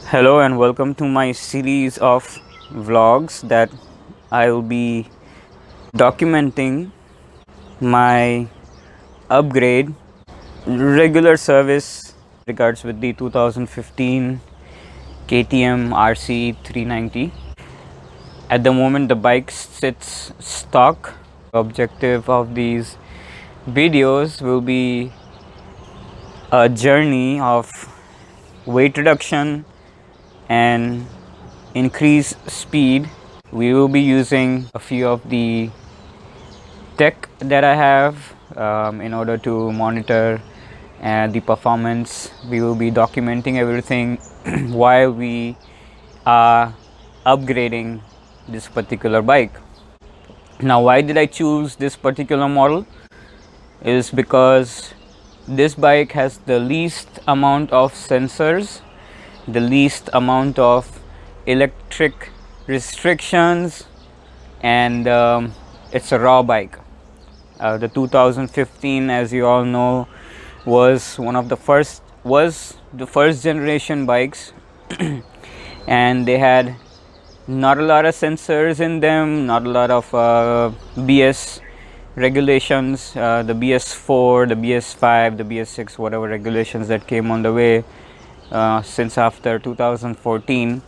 Hello and welcome to my series of vlogs that I will be documenting my upgrade regular service regards with the 2015 KTM RC 390. At the moment the bike sits stock. The objective of these videos will be a journey of weight reduction and increase speed. We will be using a few of the tech that I have in order to monitor the performance. We will be documenting everything while we are upgrading this particular bike. Now, why did I choose this particular model? Is because this bike has the least amount of sensors, the least amount of electric restrictions, and it's a raw bike. The 2015, as you all know, was the first generation bikes and they had not a lot of sensors in them, not a lot of BS regulations, the BS4, the BS5, the BS6, whatever regulations that came on the way since after 2014.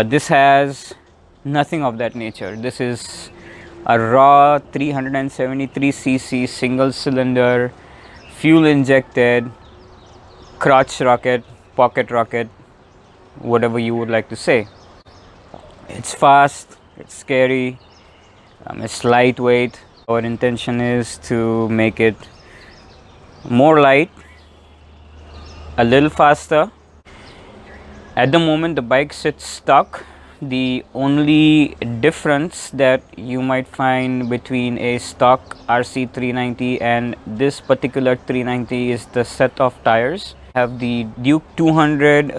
This has nothing of that nature. This is a raw 373cc single cylinder, fuel injected, crotch rocket, pocket rocket, whatever you would like to say. It's fast, it's scary, it's lightweight. Our intention is to make it more light, a little faster. At the moment the bike sits stuck. The only difference that you might find between a stock RC 390 and this particular 390 is the set of tires. I have the Duke 200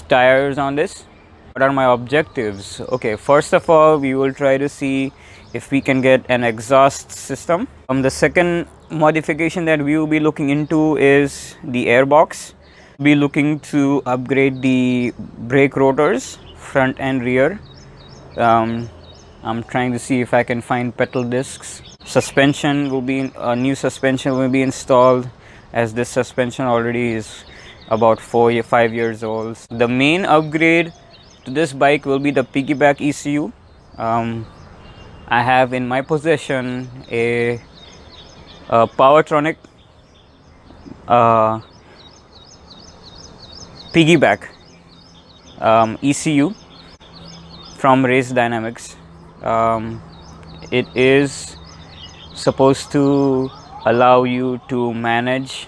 tires on this. What are my objectives? Okay, first of all, we will try to see if we can get an exhaust system. The second modification that we will be looking into is the airbox. We'll be looking to upgrade the brake rotors, front and rear. I'm trying to see if I can find pedal discs. Suspension will be a new suspension will be installed, as this suspension already is about 4 or 5 years old. The main upgrade to this bike will be the piggyback ECU. I have in my possession a PowerTRONIC piggyback ECU from RACEdynamics. It is supposed to allow you to manage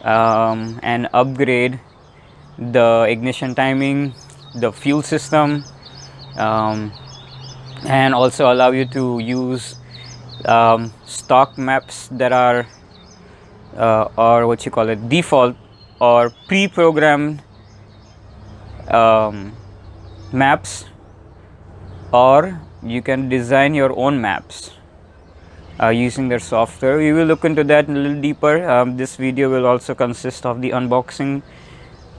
and upgrade the ignition timing, the fuel system, and also allow you to use stock maps that are or what you call it, default or pre-programmed maps, or you can design your own maps using their software. We will look into that a little deeper. This video will also consist of the unboxing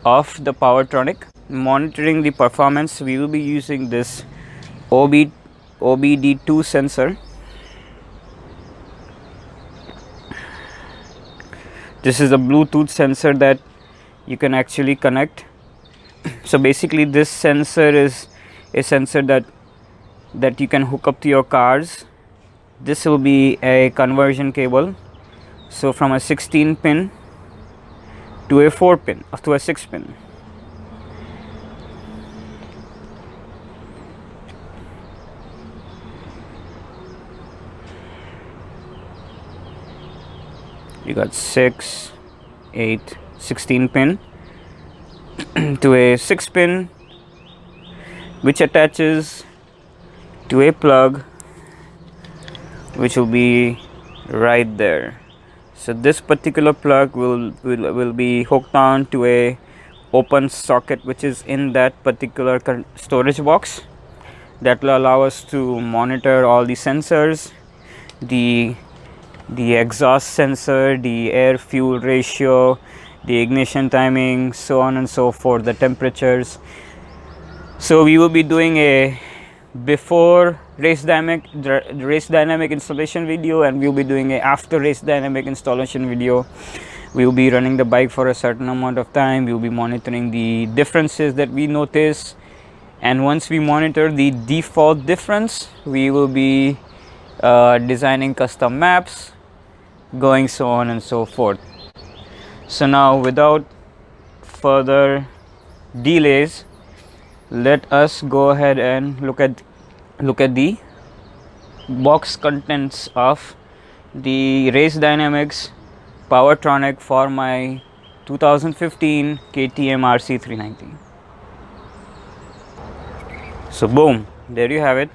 of the PowerTRONIC. Monitoring the performance, we will be using this OBD2 sensor. This is a Bluetooth sensor that you can actually connect. So basically this sensor is a sensor that you can hook up to your cars. This will be a conversion cable, so from a 16 pin to a 4 pin to a 6 pin. You got 6, 8, 16 pin to a 6 pin, which attaches to a plug which will be right there. So this particular plug will be hooked on to a open socket which is in that particular storage box. That will allow us to monitor all the sensors, the exhaust sensor, the air fuel ratio, the ignition timing, so on and so forth, the temperatures. So we will be doing a before race dynamic installation video, and we'll be doing a after race dynamic installation video. We will be running the bike for a certain amount of time. We will be monitoring the differences that we notice, and once we monitor the default difference, we will be designing custom maps, going so on and so forth. So now, without further delays, let us go ahead and look at the box contents of the RACEdynamics PowerTRONIC for my 2015 KTM RC 390. So boom, there you have it,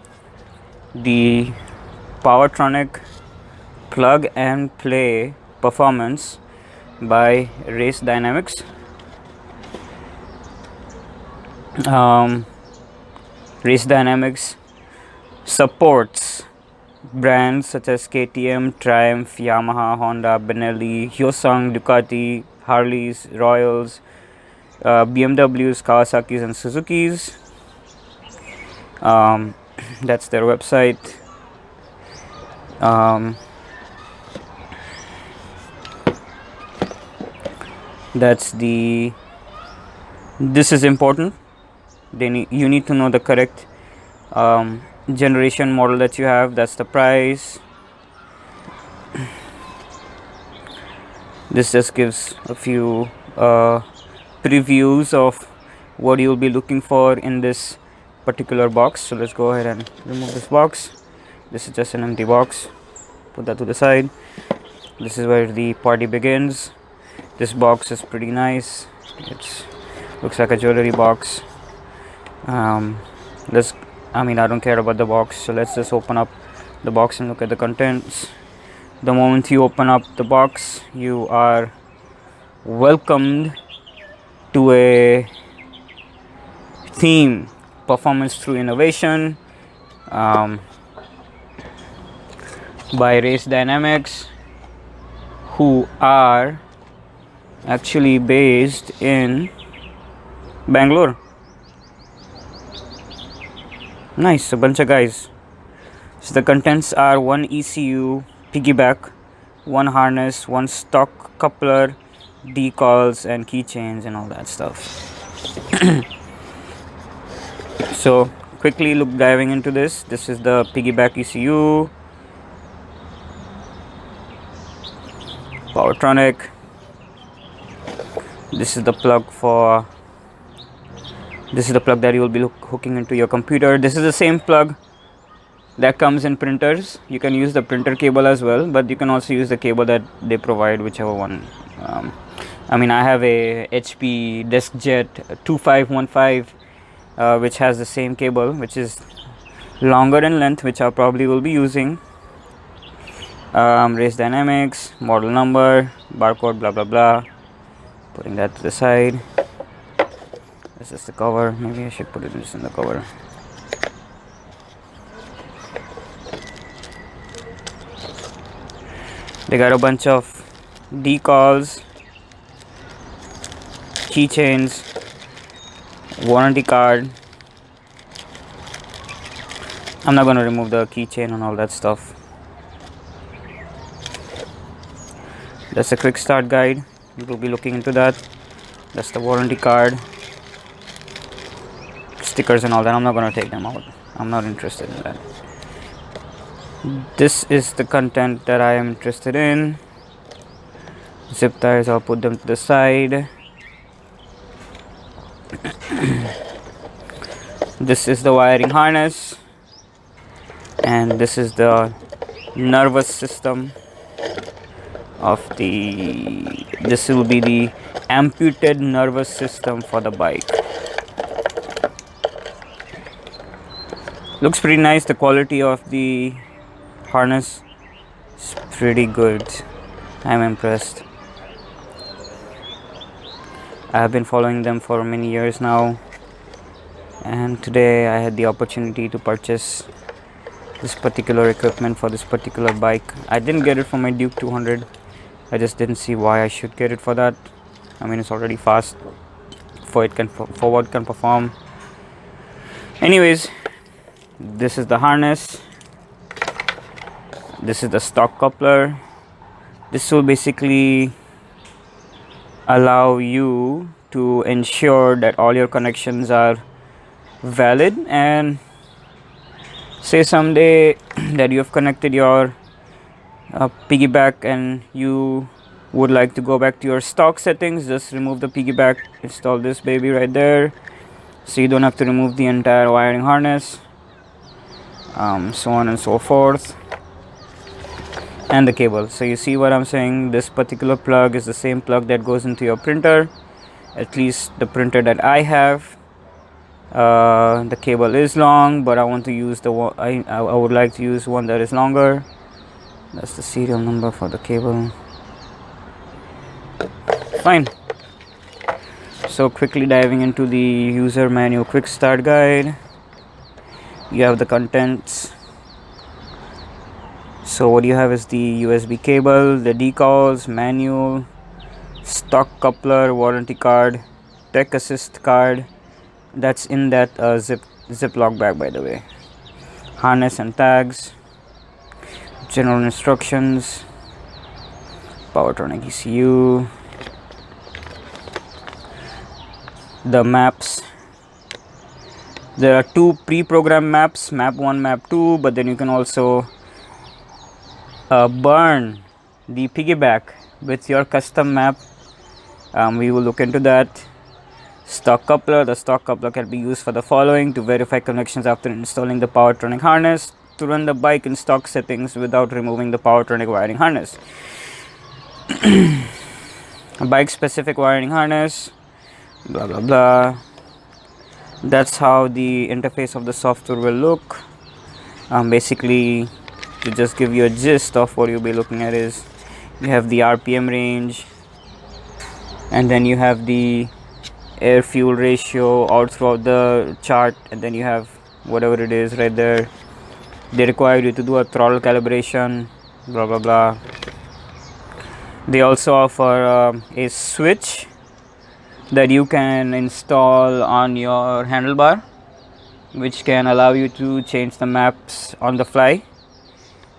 the PowerTRONIC plug and play performance by RACEdynamics. RACEdynamics supports brands such as KTM, Triumph, Yamaha, Honda, Benelli, Hyosung, Ducati, Harleys, Royals, BMWs, Kawasaki's and Suzuki's. That's their website. This is important. You need to know the correct generation model that you have. That's the price. This just gives a few previews of what you'll be looking for in this particular box. So let's go ahead and remove this box. This is just an empty box. Put that to the side. This is where the party begins. This box is pretty nice. It looks like a jewelry box. I don't care about the box, so let's just open up the box and look at the contents. The moment you open up the box, you are welcomed to a theme: performance through innovation, by RACEdynamics, who are actually based in Bangalore. Nice, a bunch of guys. So the contents are one ECU, piggyback, one harness, one stock coupler, decals and keychains and all that stuff. So quickly diving into this. This is the piggyback ECU, PowerTRONIC. This is the plug that you will be hooking into your computer. This is the same plug that comes in printers. You can use the printer cable as well, but you can also use the cable that they provide, whichever one. I have a HP DeskJet 2515 which has the same cable, which is longer in length, which I probably will be using. RACEdynamics, model number, barcode, blah blah blah. Putting that to the side. This is the cover. Maybe I should put it just in the cover. They got a bunch of decals, keychains, warranty card. I'm not going to remove the keychain and all that stuff. That's a quick start guide. We will be looking into that. That's the warranty card, stickers and all that. I'm not going to take them out. I'm not interested in that. This is the content that I am interested in. Zip ties, I'll put them to the side. This is the wiring harness, and this is the nervous system of this will be the amputated nervous system for the bike. Looks pretty nice. The quality of the harness is pretty good. I'm impressed. I have been following them for many years now, and today I had the opportunity to purchase this particular equipment for this particular bike. I didn't get it for my Duke 200. I just didn't see why I should get it for that. I mean, it's already fast for what it can perform. Anyways, this is the harness. This is the stock coupler. This will basically allow you to ensure that all your connections are valid, and say someday that you have connected your piggyback and you would like to go back to your stock settings, just remove the piggyback, install this baby right there, so you don't have to remove the entire wiring harness, so on and so forth, and the cable. So you see what I'm saying, this particular plug is the same plug that goes into your printer, at least the printer that I have. The cable is long, but I want to use the one I would like to use one that is longer. That's the serial number for the cable. Fine. So quickly diving into the user manual quick start guide, you have the contents. So what you have is the USB cable, the decals, manual, stock coupler, warranty card, tech assist card, that's in that ziploc bag, by the way, harness and tags, general instructions, PowerTRONIC ECU, the maps. There are two pre-programmed maps, map 1, map 2, but then you can also burn the piggyback with your custom map. We will look into that. Stock coupler, the stock coupler can be used for the following: to verify connections after installing the PowerTRONIC harness, to run the bike in stock settings without removing the PowerTRONIC wiring harness, a bike specific wiring harness, blah blah blah. That's how the interface of the software will look. Basically, to just give you a gist of what you'll be looking at, is you have the RPM range, and then you have the air fuel ratio all throughout the chart, and then you have whatever it is right there. They require you to do a throttle calibration, blah blah blah. They also offer a switch that you can install on your handlebar, which can allow you to change the maps on the fly.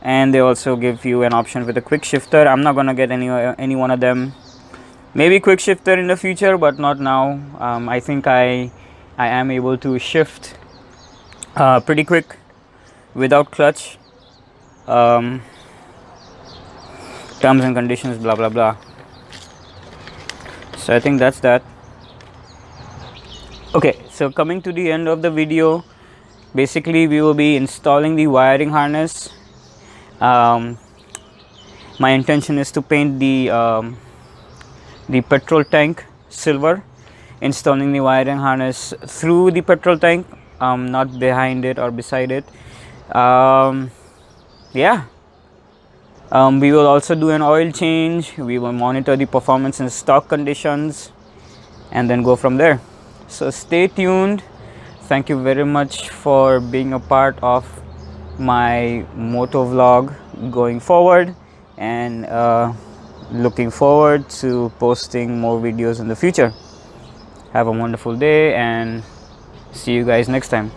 And they also give you an option with a quick shifter. I'm not gonna get any one of them. Maybe quick shifter in the future, but not now. I think I am able to shift pretty quick without clutch. Terms and conditions, blah blah blah. So I think that's that. Okay, so coming to the end of the video, basically we will be installing the wiring harness. My intention is to paint the petrol tank silver, installing the wiring harness through the petrol tank, not behind it or beside it. Yeah. We will also do an oil change. We will monitor the performance in stock conditions and then go from there. So stay tuned. Thank you very much for being a part of my moto vlog going forward, and looking forward to posting more videos in the future. Have a wonderful day and see you guys next time.